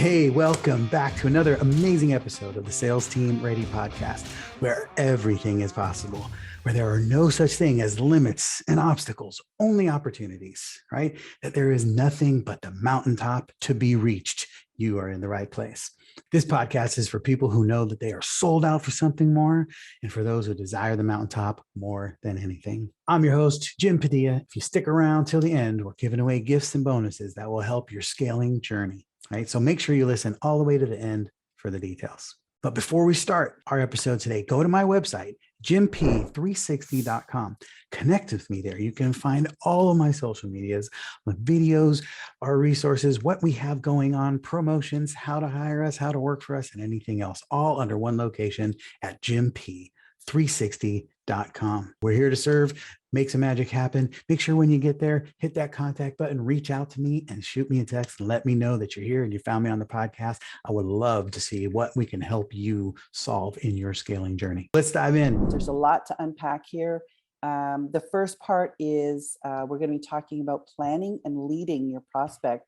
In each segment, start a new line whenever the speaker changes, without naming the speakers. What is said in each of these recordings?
Hey, welcome back to another amazing episode of the Sales Team Ready podcast, where everything is possible, where there are no such thing as limits and obstacles, only opportunities, right? That there is nothing but the mountaintop to be reached. You are in the right place. This podcast is for people who know that they are sold out for something more, and for those who desire the mountaintop more than anything. I'm your host, Jim Padilla. If you stick around till the end, we're giving away gifts and bonuses that will help your scaling journey. Right? So make sure you listen all the way to the end for the details. But before we start our episode today, go to my website, jimp360.com. Connect with me there. You can find all of my social medias, my videos, our resources, what we have going on, promotions, how to hire us, how to work for us, and anything else, all under one location at jimp360.com. We're here to serve, make some magic happen. Make sure when you get there, hit that contact button, reach out to me and shoot me a text and let me know that you're here and you found me on the podcast. I would love to see what we can help you solve in your scaling journey. Let's dive in.
There's a lot to unpack here. The first part is we're going to be talking about planning and leading your prospect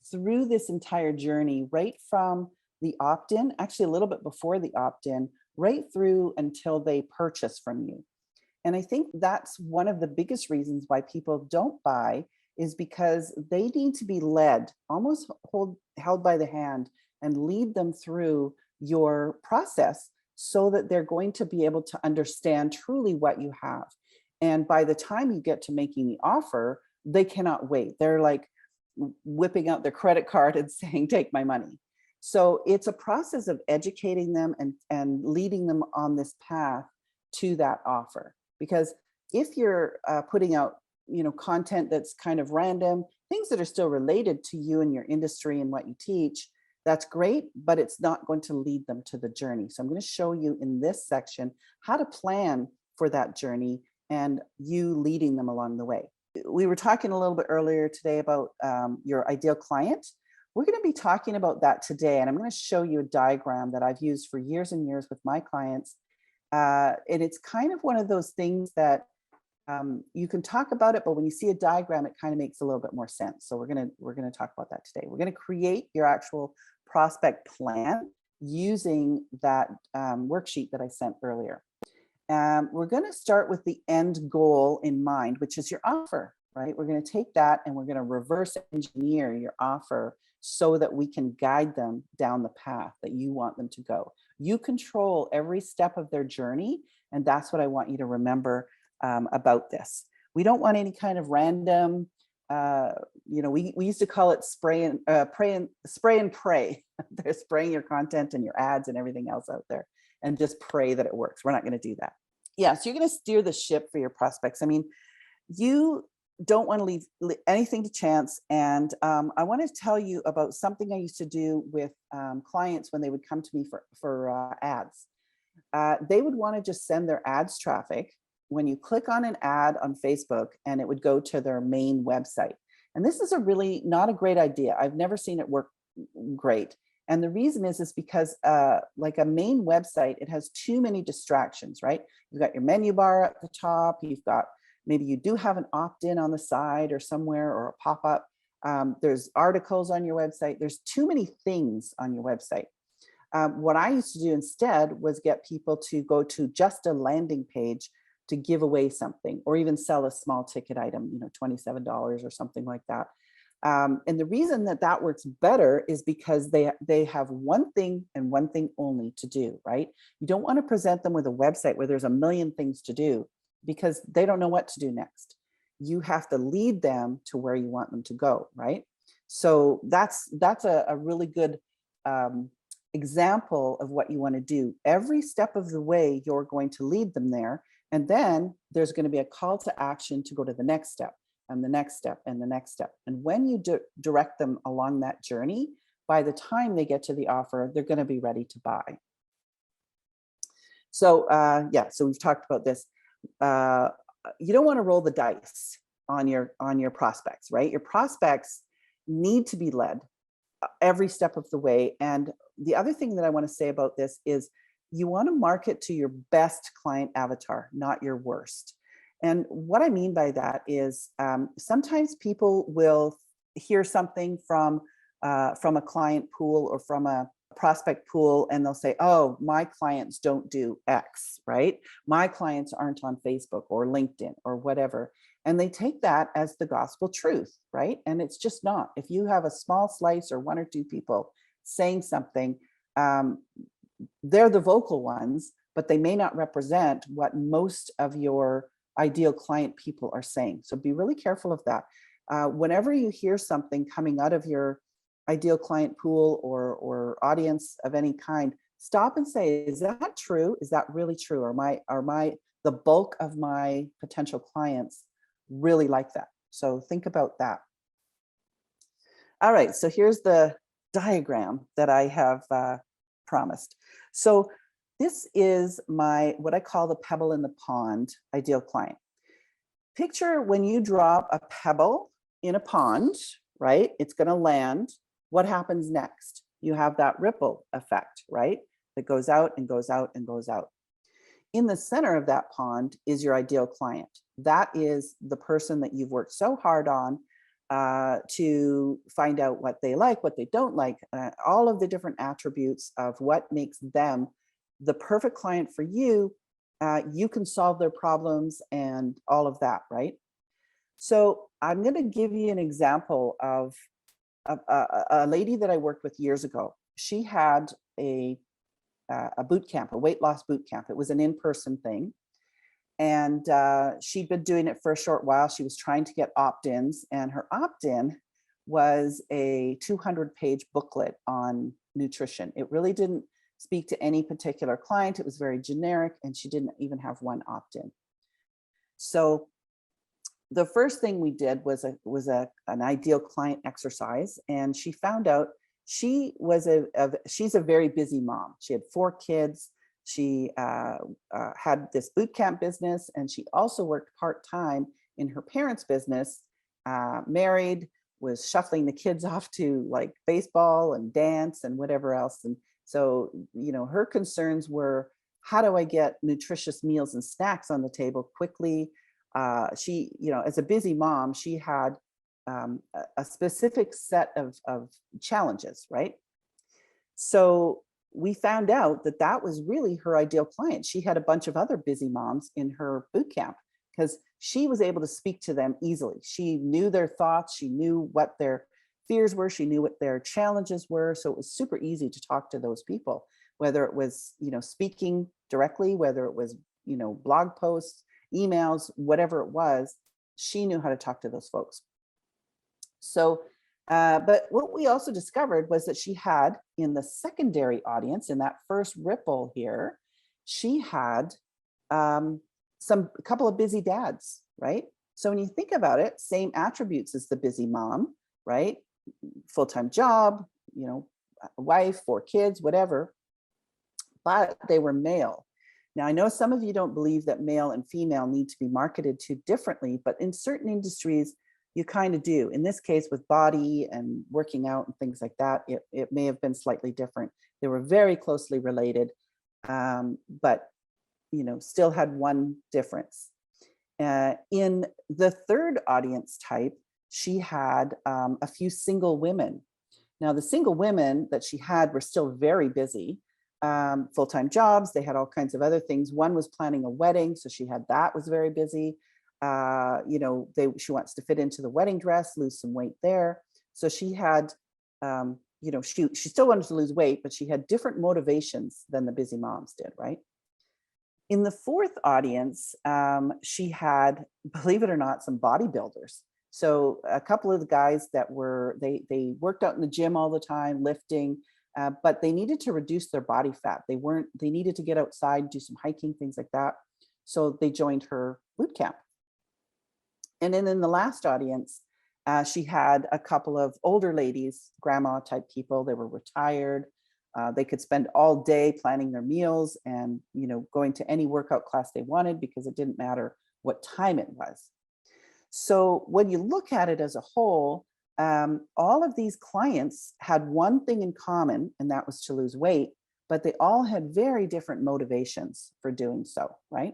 through this entire journey, right from the opt-in, actually a little bit before the opt-in, right through until they purchase from you. And I think that's one of the biggest reasons why people don't buy is because they need to be led, almost held by the hand and lead them through your process so that they're going to be able to understand truly what you have. And by the time you get to making the offer, they cannot wait. They're like whipping out their credit card and saying, take my money. So it's a process of educating them and leading them on this path to that offer. Because if you're putting out, content that's kind of random, things that are still related to you and your industry and what you teach, that's great, but it's not going to lead them to the journey. So I'm going to show you in this section how to plan for that journey and you leading them along the way. We were talking a little bit earlier today about your ideal client. We're going to be talking about that today, and I'm going to show you a diagram that I've used for years and years with my clients. And it's kind of one of those things that you can talk about it, but when you see a diagram, it kind of makes a little bit more sense. So we're going to talk about that today. We're going to create your actual prospect plan using that worksheet that I sent earlier. We're going to start with the end goal in mind, which is your offer, right? We're going to take that and we're going to reverse engineer your offer so that we can guide them down the path that you want them to go. You control every step of their journey, and that's what I want you to remember about this. We don't want any kind of random, we used to call it spray and pray. They're spraying your content and your ads and everything else out there and just pray that it works. We're not going to do that. Yeah, so you're going to steer the ship for your prospects. I mean, you don't want to leave anything to chance. And I want to tell you about something I used to do with clients when they would come to me for ads. They would want to just send their ads traffic when you click on an ad on Facebook and it would go to their main website. And this is really not a great idea. I've never seen it work great. And the reason is because like a main website, it has too many distractions, right? You've got your menu bar at the top. You've got, maybe you do have an opt-in on the side or somewhere or a pop-up. There's articles on your website. There's too many things on your website. What I used to do instead was get people to go to just a landing page to give away something or even sell a small ticket item, $27 or something like that. And the reason that works better is because they have one thing and one thing only to do, right? You don't want to present them with a website where there's a million things to do because they don't know what to do next. You have to lead them to where you want them to go, right? So that's a really good example of what you want to do. Every step of the way, you're going to lead them there. And then there's going to be a call to action to go to the next step and the next step and the next step. And when you direct them along that journey, by the time they get to the offer, they're going to be ready to buy. So so we've talked about this. You don't want to roll the dice on your prospects, right? Your prospects need to be led every step of the way. And the other thing that I want to say about this is you want to market to your best client avatar, not your worst. And what I mean by that is sometimes people will hear something from from a client pool or from a prospect pool, and they'll say, oh, my clients don't do X, right? My clients aren't on Facebook or LinkedIn or whatever. And they take that as the gospel truth, right? And it's just not. If you have a small slice or one or two people saying something, they're the vocal ones, but they may not represent what most of your ideal client people are saying. So be really careful of that. Whenever you hear something coming out of your ideal client pool or audience of any kind, stop and say, is that true? Is that really true? Are the bulk of my potential clients really like that? So think about that. All right, so here's the diagram that I have promised. So this is what I call the pebble in the pond ideal client. Picture when you drop a pebble in a pond, right? It's going to land. What happens next? You have that ripple effect, right? That goes out and goes out and goes out. In the center of that pond is your ideal client. That is the person that you've worked so hard on to find out what they like, what they don't like, all of the different attributes of what makes them the perfect client for you. You can solve their problems and all of that, right? So I'm going to give you an example of a lady that I worked with years ago. She had a boot camp, a weight loss boot camp. It was an in-person thing. And she'd been doing it for a short while. She was trying to get opt-ins, and her opt-in was a 200-page booklet on nutrition. It really didn't speak to any particular client. It was very generic, and she didn't even have one opt-in. So the first thing we did was an ideal client exercise, and she found out she's a very busy mom. She had 4 kids. She had this boot camp business, and she also worked part-time in her parents' business, married, was shuffling the kids off to like baseball and dance and whatever else. And so, her concerns were, how do I get nutritious meals and snacks on the table quickly? She, as a busy mom, she had a specific set of challenges, right? So we found out that was really her ideal client. She had a bunch of other busy moms in her boot camp because she was able to speak to them easily. She knew their thoughts. She knew what their fears were. She knew what their challenges were. So it was super easy to talk to those people, whether it was, speaking directly, whether it was, blog posts, emails, whatever it was, she knew how to talk to those folks. So but what we also discovered was that she had, in the secondary audience, in that first ripple here, she had a couple of busy dads, right? So when you think about it, same attributes as the busy mom, right? Full-time job, wife, 4 kids, whatever, but they were male. Now, I know some of you don't believe that male and female need to be marketed to differently, but in certain industries, you kind of do. In this case, with body and working out and things like that, it may have been slightly different. They were very closely related, but still had one difference. In the third audience type, she had a few single women. Now, the single women that she had were still very busy, full-time jobs. They had all kinds of other things. One was planning a wedding, so she had that, was very busy. She wants to fit into the wedding dress, lose some weight there. So she had, she still wanted to lose weight, but she had different motivations than the busy moms did, right? In the fourth audience, she had, believe it or not, some bodybuilders. So a couple of the guys that they worked out in the gym all the time, lifting, but they needed to reduce their body fat. They needed to get outside, do some hiking, things like that. So they joined her boot camp. And then in the last audience, she had a couple of older ladies, grandma type people. They were retired. They could spend all day planning their meals and, going to any workout class they wanted because it didn't matter what time it was. So when you look at it as a whole, all of these clients had one thing in common, and that was to lose weight, but they all had very different motivations for doing so, right?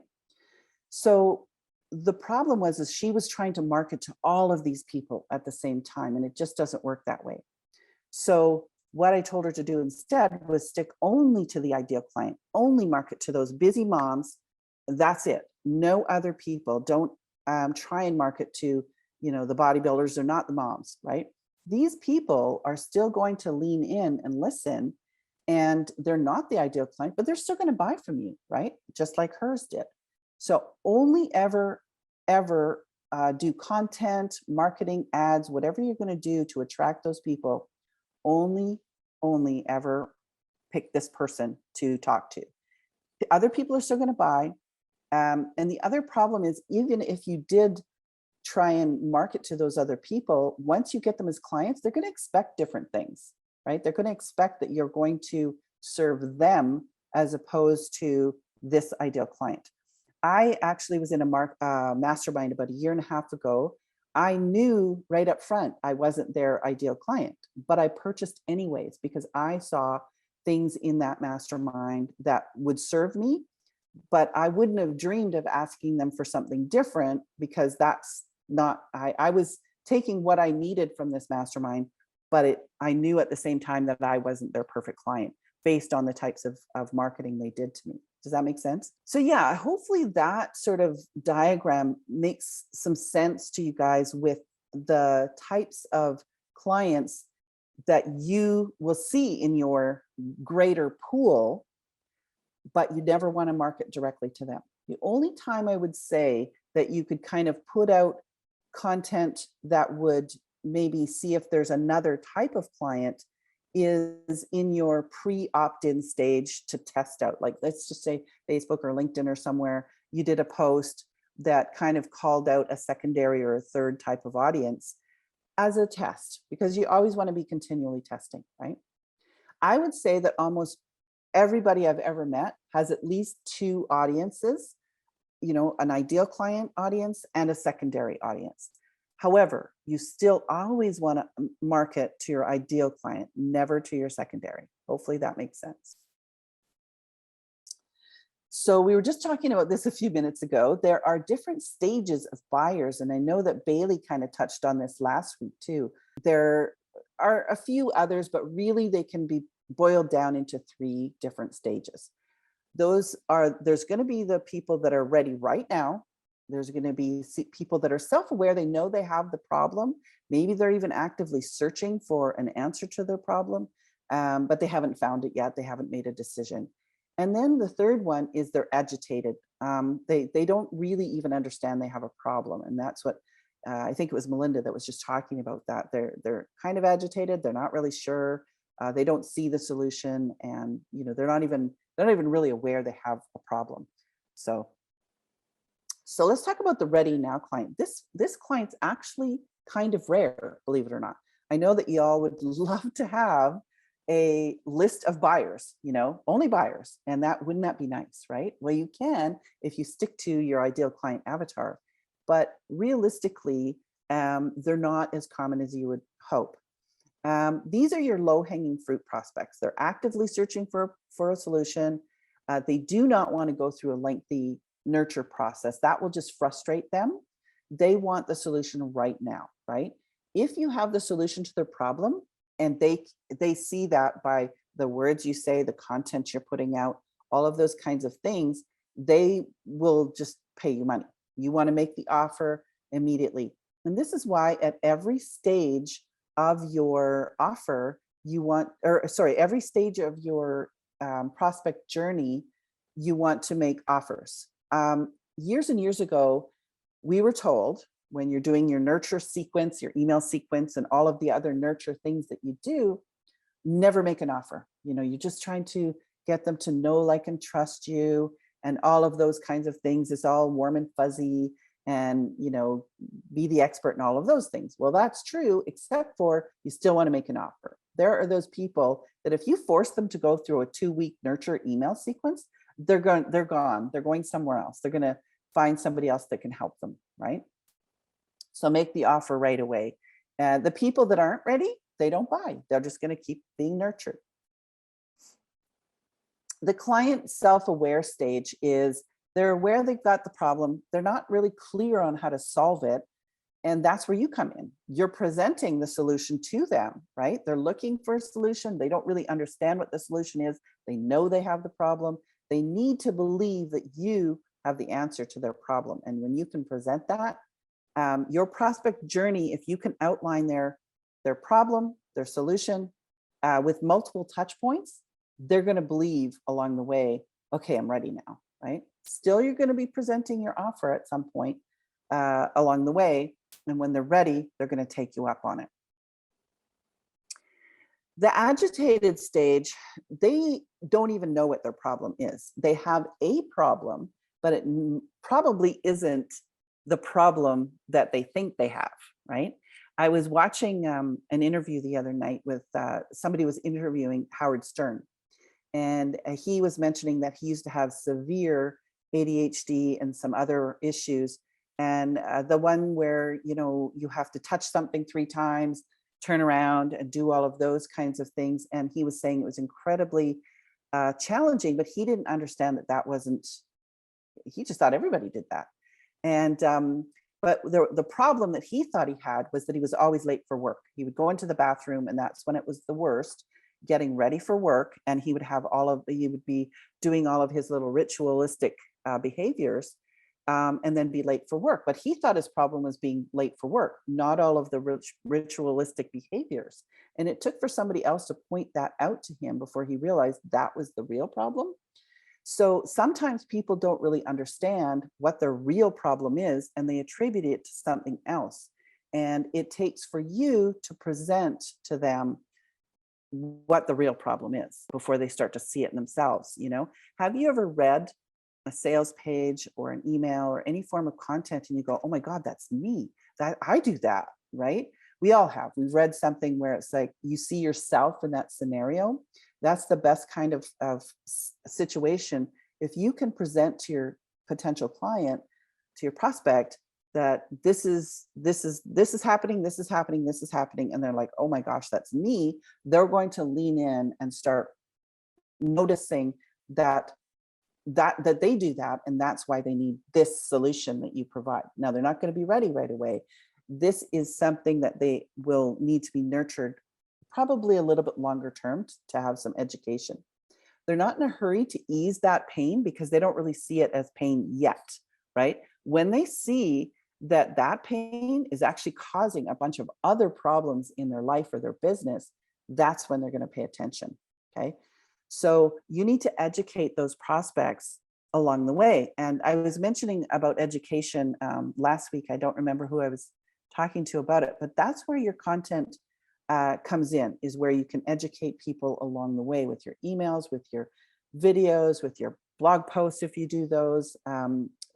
So the problem was she was trying to market to all of these people at the same time, and it just doesn't work that way. So what I told her to do instead was stick only to the ideal client, only market to those busy moms. That's it. No other people. Don't try and market to, the bodybuilders. They're not the moms, right? These people are still going to lean in and listen, and they're not the ideal client, but they're still going to buy from you, right? Just like hers did. So only ever do content, marketing, ads, whatever you're going to do to attract those people, only ever pick this person to talk to. The other people are still going to buy. And the other problem is, even if you did try and market to those other people, once you get them as clients, they're going to expect different things, right? They're going to expect that you're going to serve them as opposed to this ideal client. I actually was in a mastermind about 1.5 years ago. I knew right up front I wasn't their ideal client, but I purchased anyways because I saw things in that mastermind that would serve me, but I wouldn't have dreamed of asking them for something different because that's not, I was taking what I needed from this mastermind, but I knew at the same time that I wasn't their perfect client based on the types of marketing they did to me. Does that make sense? So yeah, hopefully that sort of diagram makes some sense to you guys with the types of clients that you will see in your greater pool, but you never want to market directly to them. The only time I would say that you could kind of put out content that would maybe see if there's another type of client is in your pre-opt-in stage to test out. Like, let's just say Facebook or LinkedIn or somewhere, you did a post that kind of called out a secondary or a third type of audience as a test, because you always want to be continually testing, right? I would say that almost everybody I've ever met has at least 2 audiences, an ideal client audience and a secondary audience. However, you still always want to market to your ideal client, never to your secondary. Hopefully that makes sense. So we were just talking about this a few minutes ago. There are different stages of buyers, and I know that Bailey kind of touched on this last week too. There are a few others, but really they can be boiled down into 3 different stages. There's going to be the people that are ready right now. There's going to be people that are self-aware. They know they have the problem. Maybe they're even actively searching for an answer to their problem, but they haven't found it yet. They haven't made a decision. And then the third one is they're agitated. They don't really even understand they have a problem. And that's what I think it was Melinda that was just talking about that. They're kind of agitated. They're not really sure. They don't see the solution, and they're not even really aware they have a problem. So let's talk about the ready now client. This client's actually kind of rare, believe it or not. I know that y'all would love to have a list of buyers, only buyers, and wouldn't that be nice, right? Well, you can if you stick to your ideal client avatar, but realistically, they're not as common as you would hope. These are your low-hanging fruit prospects. They're actively searching for a solution. They do not want to go through a lengthy nurture process. That will just frustrate them. They want the solution right now, right? If you have the solution to their problem, and they see that by the words you say, the content you're putting out, all of those kinds of things, they will just pay you money. You want to make the offer immediately. And this is why at every stage of your offer, every stage of your prospect journey, you want to make offers. Years and years ago, we were told when you're doing your nurture sequence, your email sequence, and all of the other nurture things that you do, never make an offer. You're just trying to get them to know, like, and trust you, and all of those kinds of things is all warm and fuzzy, and be the expert in all of those things. Well, that's true, except for you still want to make an offer. There are those people that if you force them to go through a 2-week nurture email sequence, they're gone. They're going somewhere else. They're going to find somebody else that can help them, right? So make the offer right away. The people that aren't ready, they don't buy. They're just going to keep being nurtured. The client self-aware stage is they're aware they've got the problem. They're not really clear on how to solve it. And that's where you come in. You're presenting the solution to them, right? They're looking for a solution. They don't really understand what the solution is. They know they have the problem. They need to believe that you have the answer to their problem. And when you can present that, your prospect journey, if you can outline their problem, their solution with multiple touch points, they're going to believe along the way, okay, I'm ready now, right? Still, you're going to be presenting your offer at some point along the way. And when they're ready, they're going to take you up on it. The agitated stage, they don't even know what their problem is. They have a problem, but it probably isn't the problem that they think they have, right? I was watching an interview the other night with somebody was interviewing Howard Stern. And he was mentioning that he used to have severe ADHD and some other issues. And the one where, you have to touch something 3 times, turn around and do all of those kinds of things. And he was saying it was incredibly challenging, but he didn't understand that wasn't, he just thought everybody did that. And, but the problem that he thought he had was that he was always late for work. He would go into the bathroom and that's when it was the worst, getting ready for work. And he would be doing all of his little ritualistic behaviors. And then be late for work. But he thought his problem was being late for work, not all of the ritualistic behaviors. And it took for somebody else to point that out to him before he realized that was the real problem. So sometimes people don't really understand what their real problem is, and they attribute it to something else. And it takes for you to present to them what the real problem is before they start to see it themselves. Have you ever read a sales page or an email or any form of content and you go, oh my God, that's me, that I do that, right? We all have. We've read something where it's like you see yourself in that scenario. That's the best kind of situation. If you can present to your potential client, to your prospect, that this is happening, this is happening, this is happening, and they're like, oh my gosh, that's me, they're going to lean in and start noticing that they do that, and that's why they need this solution that you provide. Now, they're not going to be ready right away. This is something that they will need to be nurtured probably a little bit longer term to have some education. They're not in a hurry to ease that pain because they don't really see it as pain yet, right? When they see that pain is actually causing a bunch of other problems in their life or their business, that's when they're going to pay attention, okay? So you need to educate those prospects along the way. And I was mentioning about education last week. I don't remember who I was talking to about it, but that's where your content comes in, is where you can educate people along the way with your emails, with your videos, with your blog posts, if you do those,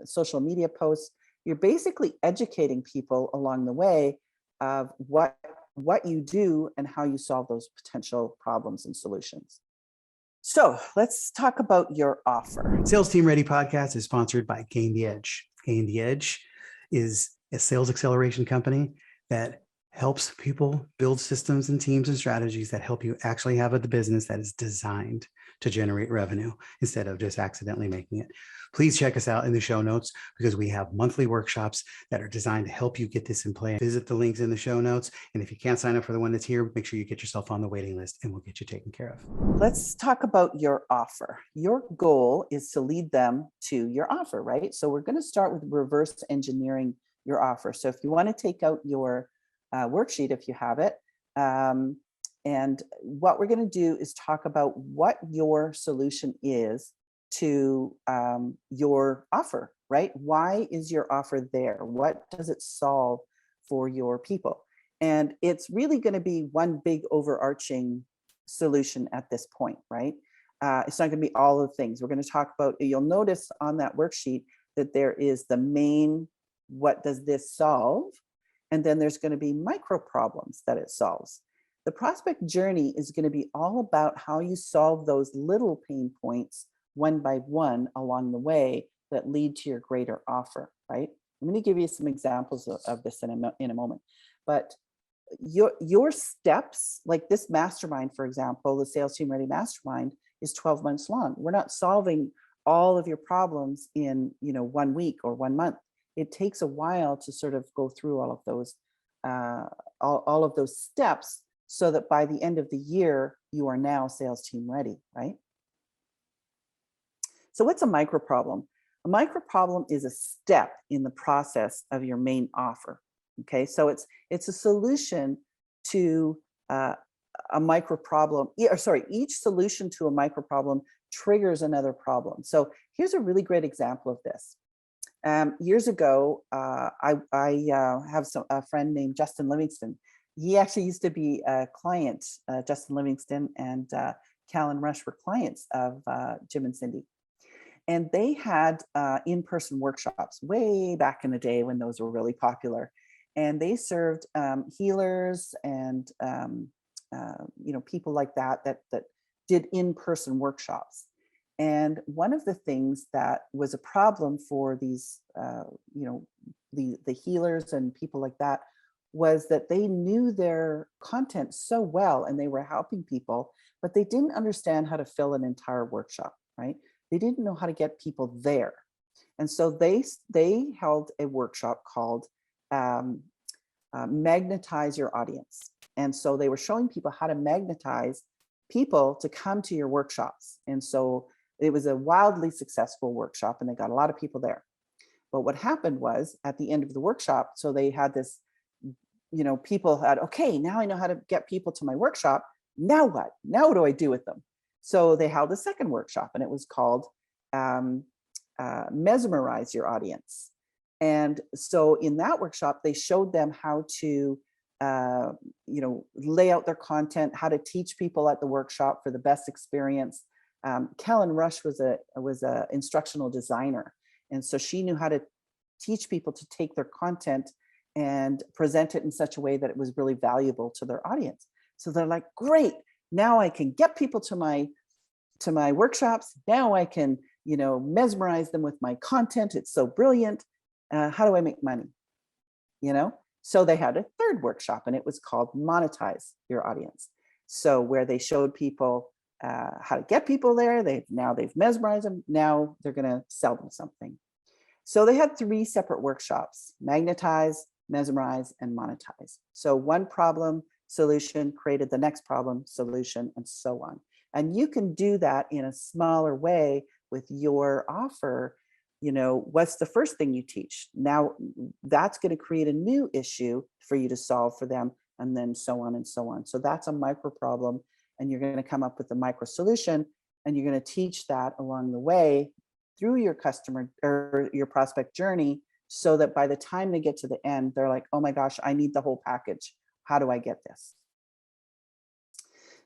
social media posts. You're basically educating people along the way of what you do and how you solve those potential problems and solutions. So let's talk about your offer.
Sales Team Ready podcast is sponsored by Gain the Edge. Gain the Edge is a sales acceleration company that helps people build systems and teams and strategies that help you actually have a business that is designed to generate revenue instead of just accidentally making it. Please check us out in the show notes because we have monthly workshops that are designed to help you get this in play. Visit the links in the show notes. And if you can't sign up for the one that's here, make sure you get yourself on the waiting list and we'll get you taken care of.
Let's talk about your offer. Your goal is to lead them to your offer, right? So we're going to start with reverse engineering your offer. So if you want to take out your worksheet, if you have it, and what we're going to do is talk about what your solution is to your offer, right? Why is your offer there? What does it solve for your people? And it's really going to be one big overarching solution at this point, right? It's not going to be all of the things. We're going to talk about, you'll notice on that worksheet that there is the main, what does this solve? And then there's going to be micro problems that it solves. The prospect journey is going to be all about how you solve those little pain points one by one along the way that lead to your greater offer, right? I'm going to give you some examples of this in a moment. But your steps, like this mastermind, for example, the Sales Team Ready Mastermind is 12 months long. We're not solving all of your problems in 1 week or 1 month. it takes a while to sort of go through all of those, all of those steps, so that by the end of the year, you are now sales team ready, right? So what's a micro problem? A micro problem is a step in the process of your main offer. Okay, so it's a solution to a micro problem. Or sorry, each solution to a micro problem triggers another problem. So here's a really great example of this. Years ago, I have a friend named Justin Livingston. He actually used to be a client. Justin Livingston and Callan Rush were clients of Jim and Cindy. And they had in-person workshops way back in the day when those were really popular. And they served healers and people like that did in-person workshops. And one of the things that was a problem for these, the healers and people like that, was that they knew their content so well and they were helping people, but they didn't understand how to fill an entire workshop, right? They didn't know how to get people there. And so they held a workshop called Magnetize Your Audience. And so they were showing people how to magnetize people to come to your workshops. And so it was a wildly successful workshop and they got a lot of people there. But what happened was at the end of the workshop, so they had this, people had, okay, now I know how to get people to my workshop. Now what? Now what do I do with them? So they held a second workshop and it was called Mesmerize Your Audience. And so in that workshop, they showed them how to, lay out their content, how to teach people at the workshop for the best experience. Callan Rush was a instructional designer. And so she knew how to teach people to take their content and present it in such a way that it was really valuable to their audience. So they're like, great, now I can get people to my workshops. Now I can, mesmerize them with my content. It's so brilliant. How do I make money? So they had a third workshop and it was called Monetize Your Audience. So where they showed people how to get people there. They've mesmerized them. Now they're going to sell them something. So they had 3 separate workshops: magnetize, mesmerize, and monetize. So one problem solution created the next problem solution, and so on. And you can do that in a smaller way with your offer. What's the first thing you teach? Now that's going to create a new issue for you to solve for them, and then so on and so on. So that's a micro problem, and you're going to come up with a micro solution, and you're going to teach that along the way through your customer or your prospect journey, so that by the time they get to the end, they're like, oh my gosh, I need the whole package. How do I get this?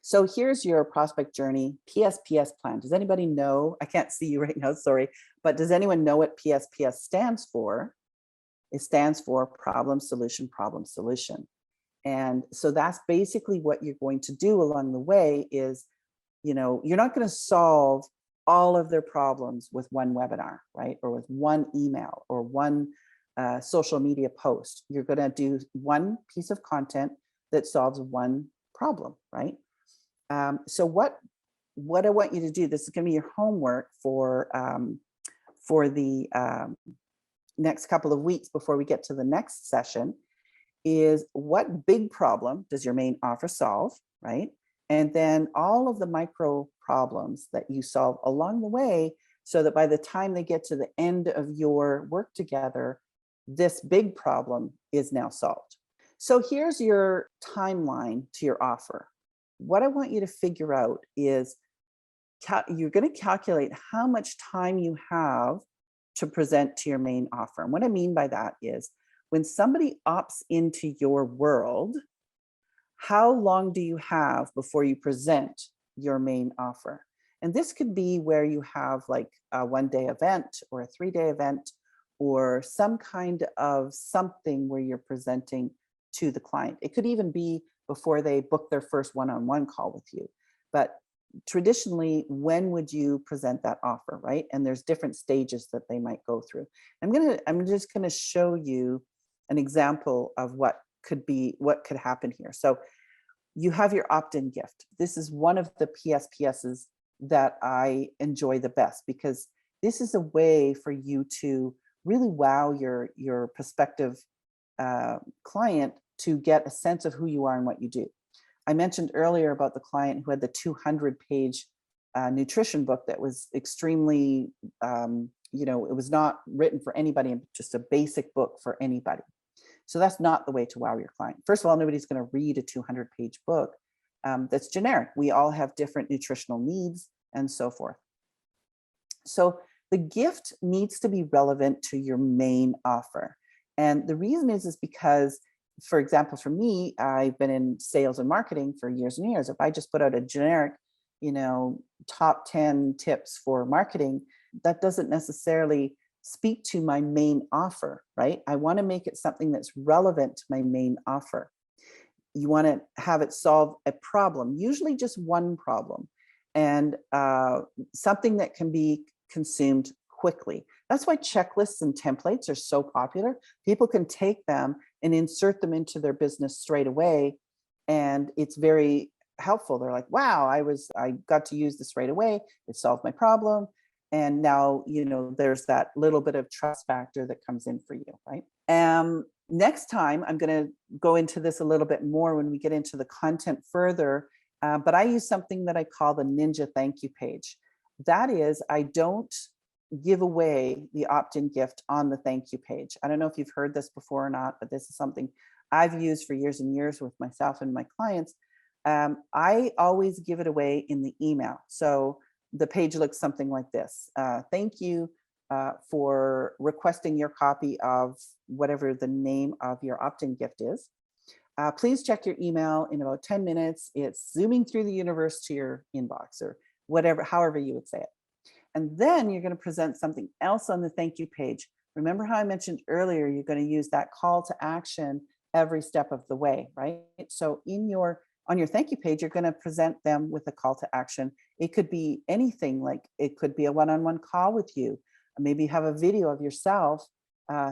So here's your prospect journey PSPS plan. Does anybody know? I can't see you right now, sorry, but does anyone know what PSPS stands for? It stands for problem, solution, problem, solution. And so that's basically what you're going to do along the way is, you're not going to solve all of their problems with one webinar, right? Or with one email or one social media post. You're going to do one piece of content that solves one problem, right? So what I want you to do, this is going to be your homework for the next couple of weeks before we get to the next session, is what big problem does your main offer solve, right? And then all of the micro problems that you solve along the way, so that by the time they get to the end of your work together, this big problem is now solved. So here's your timeline to your offer. What I want you to figure out is you're going to calculate how much time you have to present to your main offer. And what I mean by that is when somebody opts into your world, how long do you have before you present your main offer? And this could be where you have like a 1-day event or a 3-day event or some kind of something where you're presenting to the client. It could even be before they book their first one-on-one call with you. But traditionally, when would you present that offer, right? And there's different stages that they might go through. I'm just gonna show you an example of what could happen here. So you have your opt-in gift. This is one of the PSPSs that I enjoy the best, because this is a way for you to really wow your prospective client to get a sense of who you are and what you do. I mentioned earlier about the client who had the 200-page nutrition book that was extremely, it was not written for anybody, just a basic book for anybody. So that's not the way to wow your client. First of all, nobody's going to read a 200-page book that's generic. We all have different nutritional needs and so forth. So the gift needs to be relevant to your main offer. And the reason is because, for example, for me, I've been in sales and marketing for years and years. If I just put out a generic, top 10 tips for marketing, that doesn't necessarily speak to my main offer, right? I want to make it something that's relevant to my main offer. You want to have it solve a problem, usually just one problem, and something that can be consumed quickly. That's why checklists and templates are so popular. People can take them and insert them into their business straight away, and it's very helpful. They're like, wow, I got to use this right away. It solved my problem. And now, there's that little bit of trust factor that comes in for you, right? Next time, I'm going to go into this a little bit more when we get into the content further, but I use something that I call the Ninja thank you page. That is, I don't give away the opt-in gift on the thank you page. I don't know if you've heard this before or not, but this is something I've used for years and years with myself and my clients. I always give it away in the email. So the page looks something like this. Thank you for requesting your copy of whatever the name of your opt-in gift is. Please check your email in about 10 minutes. It's zooming through the universe to your inbox, or whatever, however you would say it. And then you're going to present something else on the thank you page. Remember how I mentioned earlier, you're going to use that call to action every step of the way, right? So on your thank you page, you're going to present them with a call to action. It could be anything, like it could be a one-on-one call with you. Maybe have a video of yourself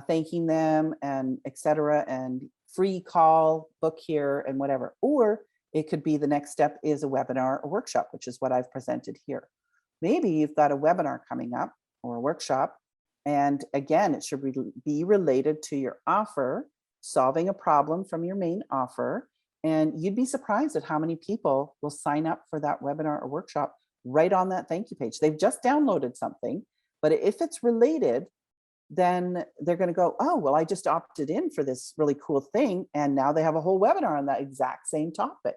thanking them, and etc. and free call, book here, and whatever. Or it could be the next step is a webinar or workshop, which is what I've presented here. Maybe you've got a webinar coming up or a workshop. And again, it should be related to your offer, solving a problem from your main offer. And you'd be surprised at how many people will sign up for that webinar or workshop right on that thank you page. They've just downloaded something, but if it's related, then they're going to go, oh, well, I just opted in for this really cool thing. And now they have a whole webinar on that exact same topic.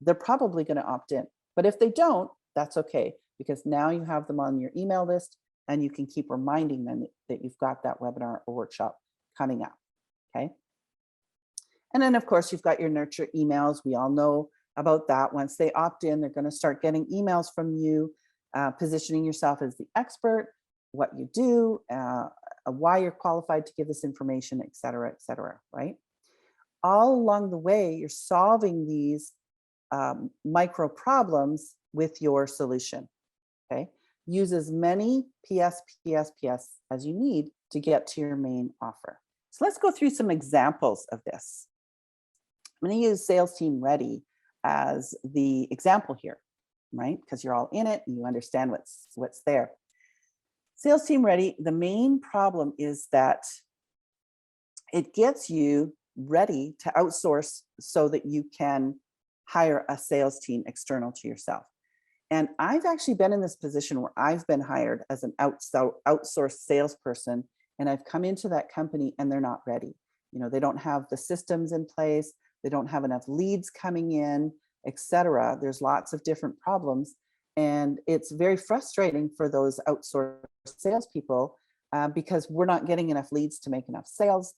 They're probably going to opt in. But if they don't, that's okay, because now you have them on your email list and you can keep reminding them that you've got that webinar or workshop coming up. Okay. And then, of course, you've got your nurture emails. We all know about that. Once they opt in, they're going to start getting emails from you, positioning yourself as the expert, what you do, why you're qualified to give this information, et cetera, right? All along the way, you're solving these micro problems with your solution, okay? Use as many PS as you need to get to your main offer. So let's go through some examples of this. I'm going to use Sales Team Ready as the example here, right? Because you're all in it and you understand what's there. Sales Team Ready, the main problem is that it gets you ready to outsource so that you can hire a sales team external to yourself. And I've actually been in this position where I've been hired as an outsourced salesperson, and I've come into that company and they're not ready. They don't have the systems in place. They don't have enough leads coming in, etc. There's lots of different problems. And it's very frustrating for those outsourced salespeople because we're not getting enough leads to make enough sales.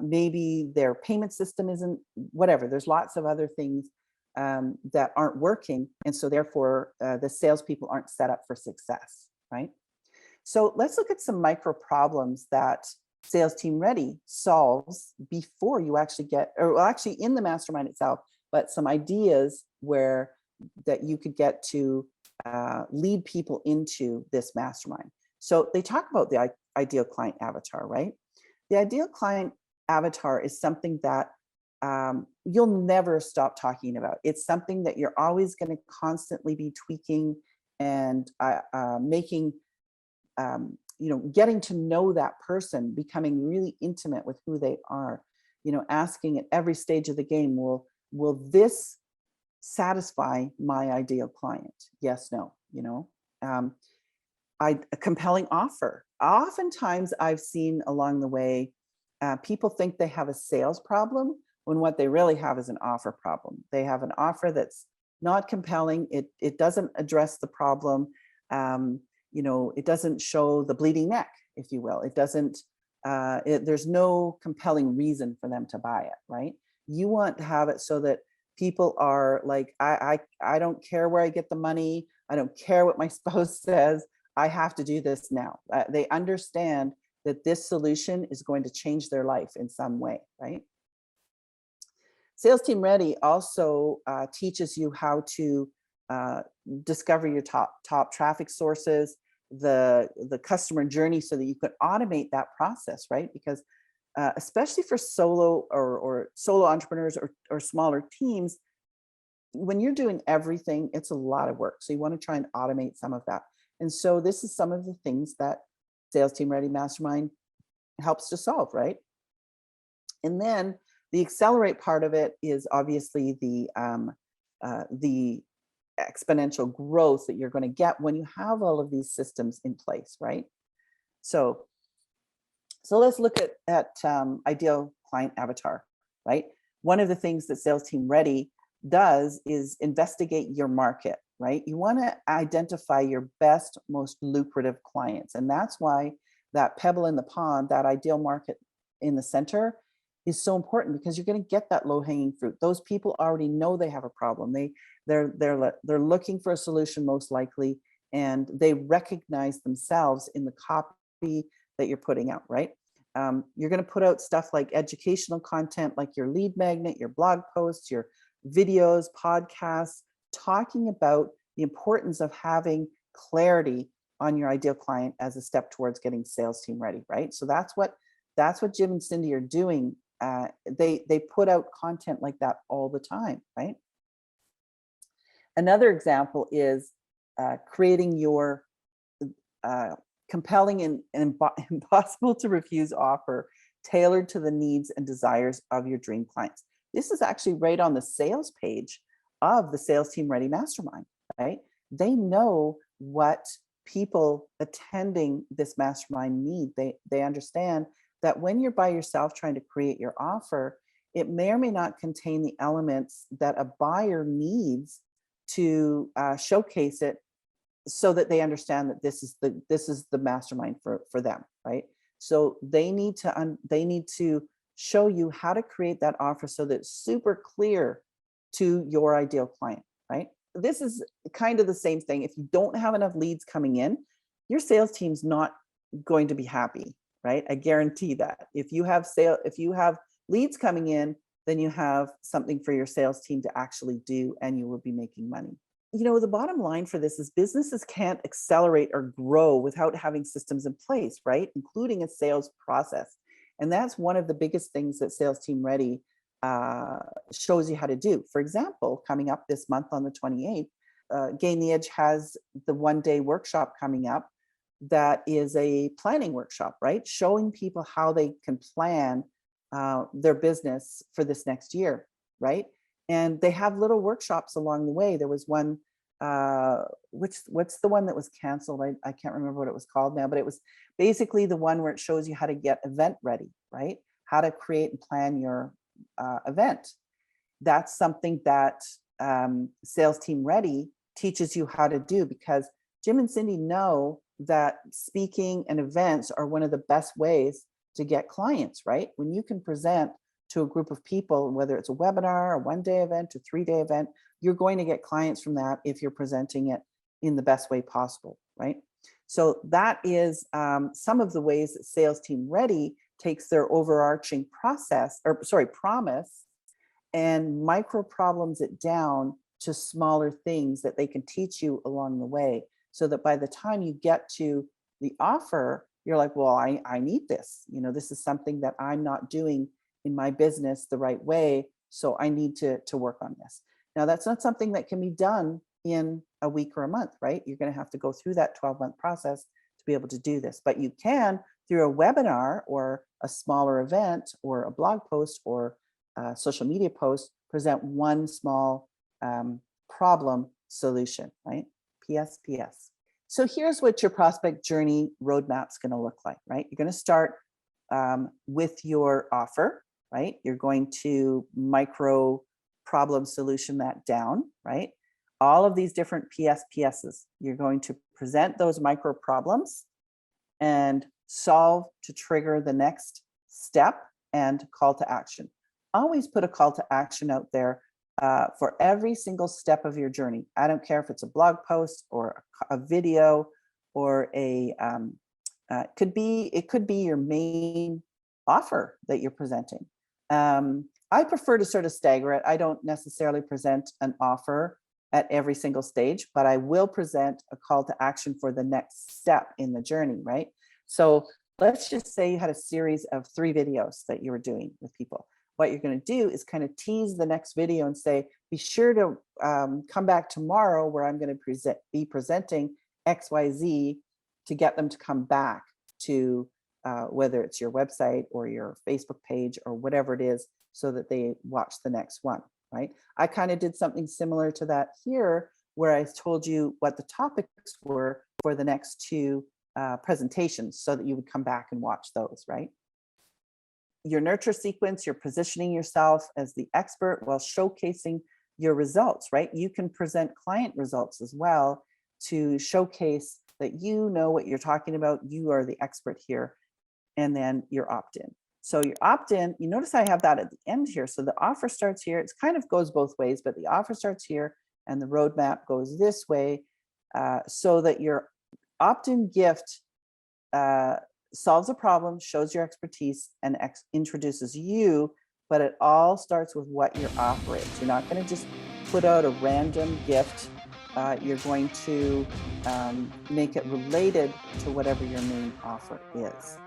Maybe their payment system isn't, whatever. There's lots of other things that aren't working. And so therefore, the salespeople aren't set up for success, right? So let's look at some micro problems that Sales Team Ready solves before you actually get, or well, actually in the mastermind itself, but some ideas that you could get to lead people into this mastermind. So they talk about the ideal client avatar, right? The ideal client avatar is something that you'll never stop talking about. It's something that you're always going to constantly be tweaking and making getting to know that person, becoming really intimate with who they are, asking at every stage of the game, will this satisfy my ideal client? Yes, no, um, a compelling offer. Oftentimes I've seen along the way, people think they have a sales problem when what they really have is an offer problem. They have an offer that's not compelling. It doesn't address the problem. It doesn't show the bleeding neck, if you will. It doesn't, there's no compelling reason for them to buy it, right? You want to have it so that people are like, I don't care where I get the money. I don't care what my spouse says. I have to do this now. They understand that this solution is going to change their life in some way, right? Sales Team Ready also teaches you how to discover your top traffic sources, the customer journey, so that you can automate that process, right? Because especially for solo or solo entrepreneurs or smaller teams, when you're doing everything, it's a lot of work. So you want to try and automate some of that. And so this is some of the things that Sales Team Ready Mastermind helps to solve, right? And then the accelerate part of it is obviously the exponential growth that you're going to get when you have all of these systems in place, right? So let's look at ideal client avatar, right? One of the things that Sales Team Ready does is investigate your market, right? You want to identify your best, most lucrative clients. And that's why that pebble in the pond, that ideal market in the center, is so important, because you're going to get that low-hanging fruit. Those people already know they have a problem. They're looking for a solution, most likely, and they recognize themselves in the copy that you're putting out, right? You're going to put out stuff like educational content, like your lead magnet, your blog posts, your videos, podcasts, talking about the importance of having clarity on your ideal client as a step towards getting Sales Team Ready, right? So that's what Jim and Cindy are doing. They put out content like that all the time, right? Another example is creating your compelling and impossible to refuse offer tailored to the needs and desires of your dream clients. This is actually right on the sales page of the Sales Team Ready Mastermind, right? They know what people attending this mastermind need. They understand that when you're by yourself trying to create your offer, it may or may not contain the elements that a buyer needs to showcase it, so that they understand that this is the mastermind for them, right? So they need to show you how to create that offer so that it's super clear to your ideal client, right? This is kind of the same thing. If you don't have enough leads coming in, your sales team's not going to be happy, right? I guarantee that. If you have leads coming in, then you have something for your sales team to actually do, and you will be making money. The bottom line for this is businesses can't accelerate or grow without having systems in place, right? Including a sales process. And that's one of the biggest things that Sales Team Ready shows you how to do. For example, coming up this month on the 28th, Gain the Edge has the one-day workshop coming up that is a planning workshop, right? Showing people how they can plan their business for this next year, right? And they have little workshops along the way. There was one, what's the one that was canceled? I can't remember what it was called now, but it was basically the one where it shows you how to get event ready, right? How to create and plan your event. That's something that Sales Team Ready teaches you how to do, because Jim and Cindy know that speaking and events are one of the best ways to get clients, right? When you can present to a group of people, whether it's a webinar, a one-day event, a three-day event, you're going to get clients from that if you're presenting it in the best way possible, right? So that is some of the ways that Sales Team Ready takes their overarching promise, and micro problems it down to smaller things that they can teach you along the way, so that by the time you get to the offer, you're like, well, I need this. This is something that I'm not doing in my business the right way, so I need to work on this. Now, that's not something that can be done in a week or a month, right? You're going to have to go through that 12-month process to be able to do this. But you can, through a webinar or a smaller event or a blog post or a social media post, present one small problem solution, right? PS. So here's what your prospect journey roadmap is going to look like, right? You're going to start with your offer, right? You're going to micro problem solution that down, right? All of these different PSPSs, you're going to present those micro problems and solve to trigger the next step and call to action. Always put a call to action out there for every single step of your journey. I don't care if it's a blog post or a video or it could be your main offer that you're presenting. I prefer to sort of stagger it. I don't necessarily present an offer at every single stage, but I will present a call to action for the next step in the journey, right? So let's just say you had a series of 3 videos that you were doing with people. What you're going to do is kind of tease the next video and say, be sure to come back tomorrow where I'm going to be presenting XYZ to get them to come back to whether it's your website or your Facebook page or whatever it is, so that they watch the next one, right? I kind of did something similar to that here, where I told you what the topics were for the next 2 presentations so that you would come back and watch those, right? Your nurture sequence, you're positioning yourself as the expert while showcasing your results, right? You can present client results as well to showcase that you know what you're talking about. You are the expert here. And then your opt-in. So your opt-in, you notice I have that at the end here. So the offer starts here. It kind of goes both ways, but the offer starts here and the roadmap goes this way, so that your opt-in gift solves a problem, shows your expertise, and introduces you, but it all starts with what your offer is. You're not going to just put out a random gift. You're going to make it related to whatever your main offer is.